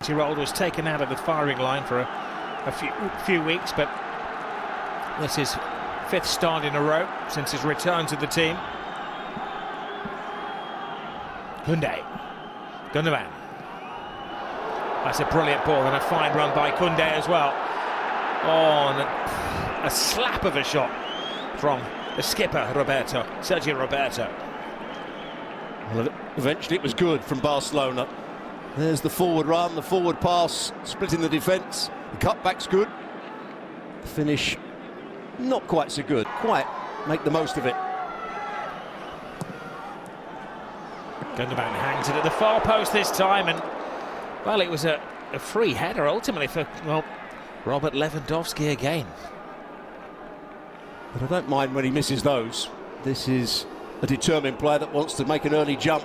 20-year-old was taken out of the firing line for a few weeks, but this is 5th start in a row since his return to the team. Gundogan. That's a brilliant ball and a fine run by Koundé as well. Oh, and a slap of a shot from the skipper, Sergio Roberto. Well, eventually it was good from Barcelona. There's the forward run, the forward pass, splitting the defence. The cutback's good. The finish, not quite so good. Quite make the most of it. Gundogan hangs it at the far post this time, and well, it was a free header ultimately for, well, Robert Lewandowski again. But I don't mind when he misses those. This is a determined player that wants to make an early jump.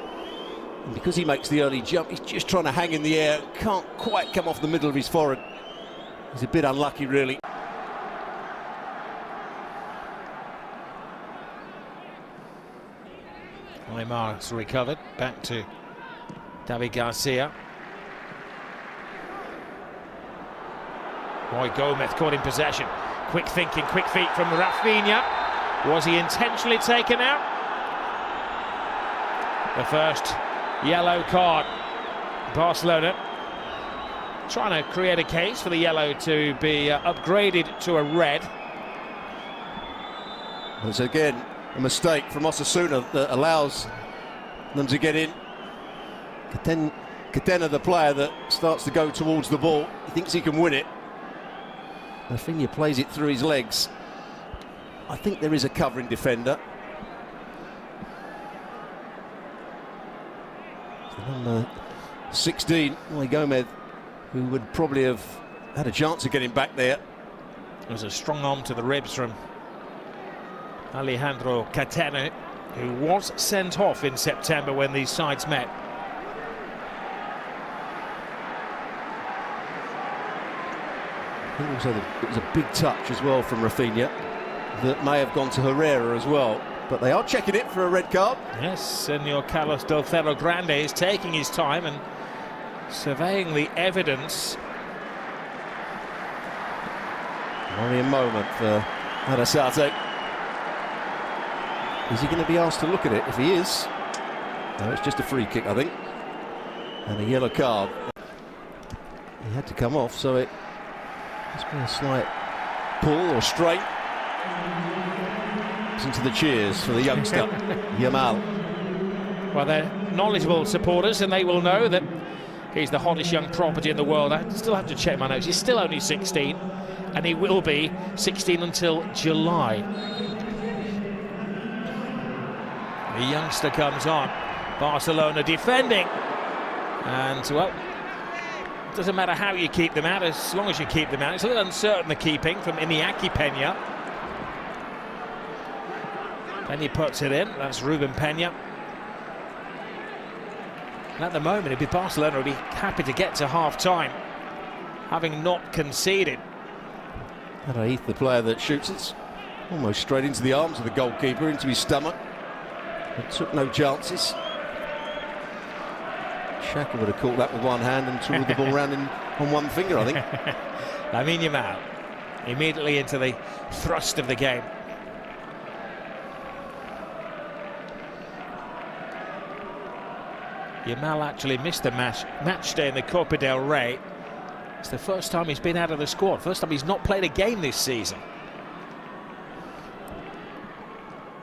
And because he makes the early jump, he's just trying to hang in the air. Can't quite come off the middle of his forehead. He's a bit unlucky, really. Neymar's recovered, back to David Garcia. Roy Gomez caught in possession. Quick thinking, quick feet from Rafinha. Was he intentionally taken out? The first yellow card. Barcelona trying to create a case for the yellow to be upgraded to a red. It's again a mistake from Osasuna that allows them to get in. Catena, the player that starts to go towards the ball, he thinks he can win it. Rafinha plays it through his legs. I think there is a covering defender. Number 16, Roy Gomez, who would probably have had a chance of getting back there. There was a strong arm to the ribs from Alejandro Catena, who was sent off in September when these sides met. I think also it was a big touch as well from Rafinha that may have gone to Herrera as well. But they are checking it for a red card. Yes, Senor Carlos del Ferro Grande is taking his time and surveying the evidence. Only a moment for Arrasate. Is he going to be asked to look at it? If he is, no, it's just a free kick, I think. And a yellow card. He had to come off, so it must be a slight pull or strain. Listen to the cheers for the youngster, Yamal. Well, they're knowledgeable supporters, and they will know that he's the hottest young property in the world. I still have to check my notes. He's still only 16, and he will be 16 until July. The youngster comes on. Barcelona defending. And, well, it doesn't matter how you keep them out, as long as you keep them out. It's a little uncertain, the keeping from Iñaki Peña. Peña puts it in. That's Ruben Peña. And at the moment, it'd be Barcelona would be happy to get to half-time, having not conceded. Heath, the player that shoots it almost straight into the arms of the goalkeeper, into his stomach. It took no chances. Xhaka would have caught that with one hand and twirled the ball around on one finger, I think. Lamine Yamal immediately into the thrust of the game. Yamal actually missed the match day in the Copa del Rey. It's the first time he's been out of the squad. First time he's not played a game this season.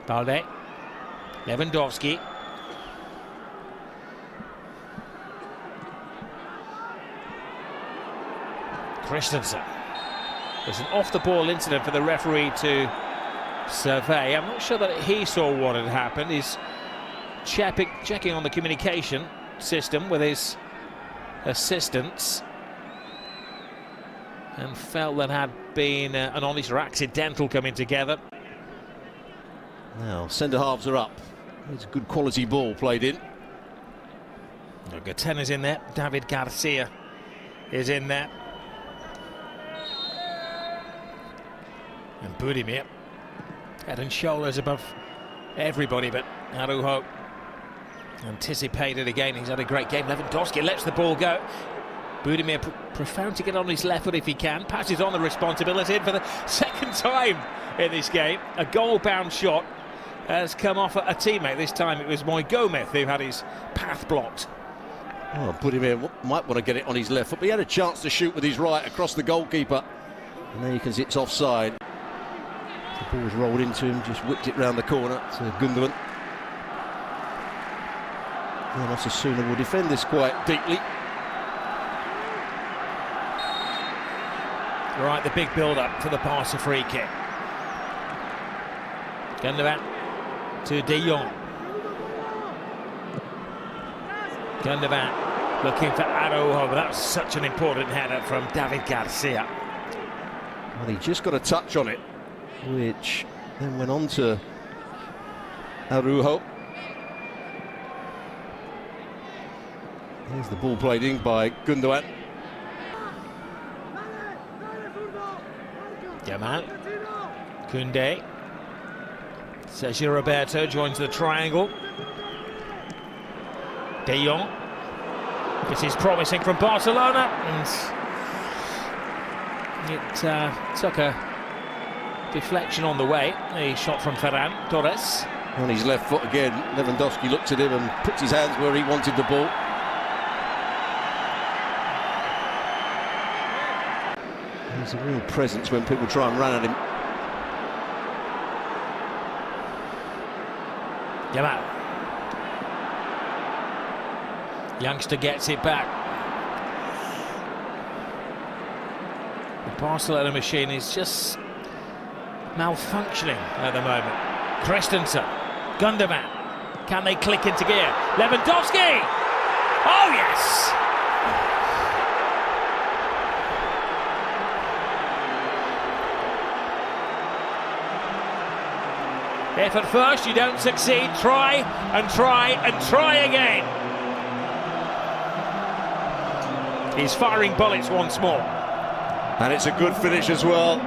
Balde. Lewandowski. Christensen. There's an off-the-ball incident for the referee to survey. I'm not sure that he saw what had happened. He's checking on the communication system with his assistants and felt that had been an honest or accidental coming together. Now, centre-halves are up. It's a good quality ball played in. Catena's in there. David Garcia is in there. And Budimir, head and shoulders above everybody, but Araujo anticipated again. He's had a great game. Lewandowski lets the ball go. Budimir profound to get on his left foot if he can. Passes on the responsibility for the second time in this game. A goal-bound shot has come off a teammate. This time it was Moy Gomez who had his path blocked. Oh, Budimir might want to get it on his left foot, but he had a chance to shoot with his right across the goalkeeper. And there you can see it's offside. The ball's rolled into him, just whipped it round the corner to Gundogan. And Osasuna will defend this quite deeply. Right, the big build-up for the Barca free kick. Gundogan to De Jong. Gundogan looking for Araujo, but that was such an important header from David Garcia. Well, he just got a touch on it, which then went on to Araujo. Here's the ball played in by Gundogan. Yamal, Koundé, Sergio Roberto joins the triangle. De Jong, this is promising from Barcelona, and it took a deflection on the way. A shot from Ferran Torres. On his left foot again, Lewandowski looked at him and puts his hands where he wanted the ball. There's a real presence when people try and run at him. Yamal. Youngster gets it back. The Barcelona machine is just malfunctioning at the moment. Christensen, Gundogan. Can they click into gear? Lewandowski! Oh yes! If at first you don't succeed, try and try and try again. He's firing bullets once more. And it's a good finish as well.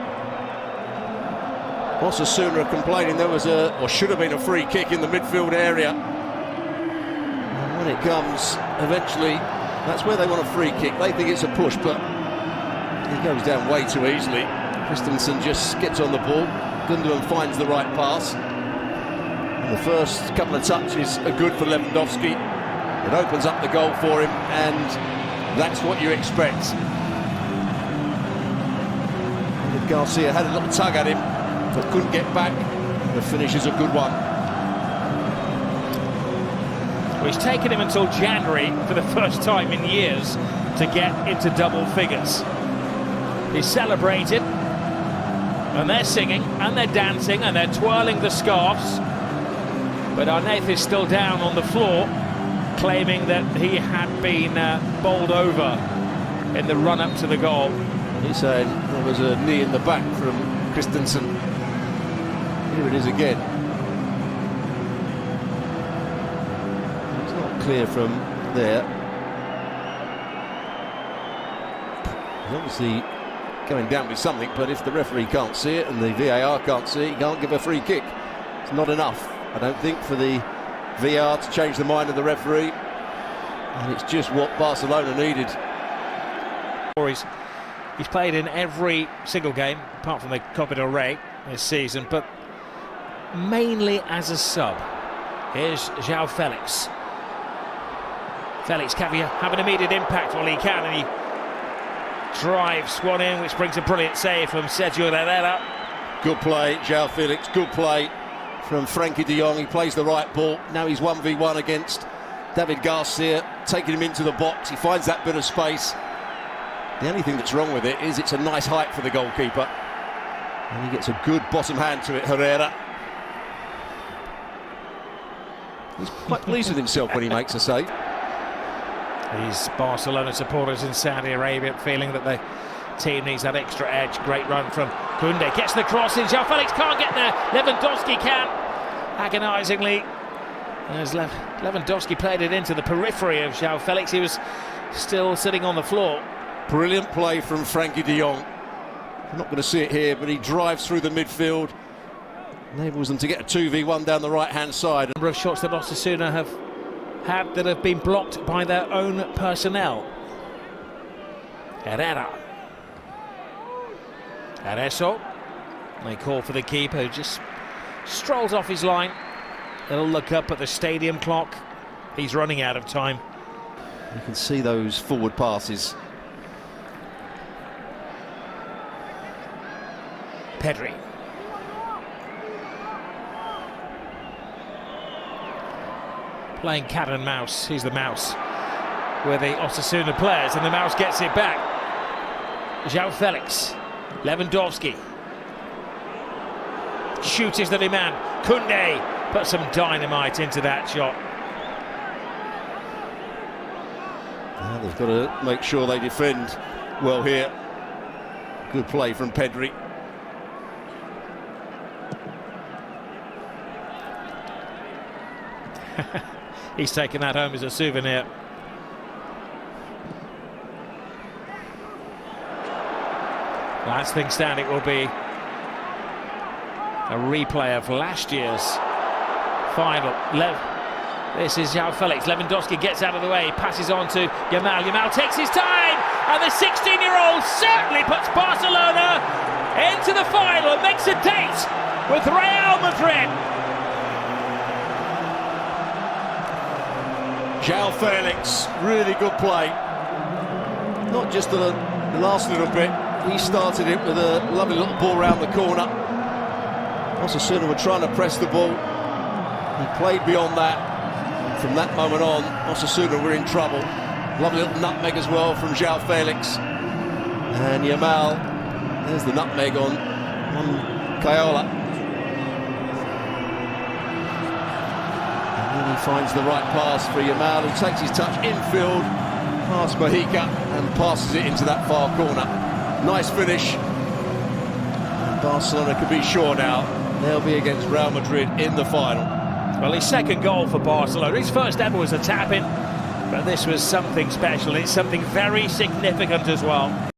Osasuna are complaining there was or should have been a free kick in the midfield area. And when it comes, eventually, that's where they want a free kick. They think it's a push, but it goes down way too easily. Christensen just gets on the ball. Gundogan finds the right pass. And the first couple of touches are good for Lewandowski. It opens up the goal for him, and that's what you expect. Garcia had a little tug at him, but couldn't get back. The finish is a good one. Well, it's taken him until January for the first time in years to get into double figures. He's celebrated, and they're singing, and they're dancing, and they're twirling the scarves. But Arnaith is still down on the floor, claiming that he had been bowled over in the run-up to the goal. He's saying there was a knee in the back from Christensen. Here it is again. It's not clear from there. He's obviously going down with something, but if the referee can't see it and the VAR can't see it, he can't give a free kick. It's not enough, I don't think, for the VAR to change the mind of the referee. And it's just what Barcelona needed. He's played in every single game, apart from the Copa del Rey this season, but mainly as a sub. Here's João Felix. Felix having an immediate impact while he can, and he drives one in, which brings a brilliant save from Sergio Herrera. Good play, João Felix, good play from Frankie de Jong. He plays the right ball. Now he's 1v1 against David Garcia, taking him into the box. He finds that bit of space. The only thing that's wrong with it is it's a nice height for the goalkeeper. And he gets a good bottom hand to it, Herrera. He's quite pleased with himself when he makes a save. These Barcelona supporters in Saudi Arabia feeling that the team needs that extra edge. Great run from Koundé. Gets the cross in. João Felix can't get there. Lewandowski can. Agonisingly. As Lewandowski played it into the periphery of João Felix. He was still sitting on the floor. Brilliant play from Frankie de Jong. I'm not going to see it here, but he drives through the midfield, enables them to get a 2v1 down the right-hand side. A number of shots that Osasuna have had that have been blocked by their own personnel. Herrera. Areso. They call for the keeper, who just strolls off his line. They'll look up at the stadium clock. He's running out of time. You can see those forward passes. Pedri. Playing cat and mouse. He's the mouse with the Osasuna players, and the mouse gets it back. João Felix. Lewandowski. Shoot is the demand. Koundé put some dynamite into that shot. They've got to make sure they defend well here. Good play from Pedri. He's taken that home as a souvenir. Last thing standing will be a replay of last year's final. This is João Felix. Lewandowski gets out of the way, passes on to Yamal. Yamal takes his time, and the 16-year-old certainly puts Barcelona into the final and makes a date with Real Madrid. João Felix, really good play. Not just the last little bit. He started it with a lovely little ball round the corner. Osasuna were trying to press the ball. He played beyond that. From that moment on, Osasuna were in trouble. Lovely little nutmeg as well from João Felix. And Yamal, there's the nutmeg on Caiola. And then he finds the right pass for Yamal, who takes his touch infield, past Mojica, and passes it into that far corner. Nice finish. And Barcelona can be sure now they'll be against Real Madrid in the final. Well, his second goal for Barcelona. His first ever was a tap-in, but this was something special. It's something very significant as well.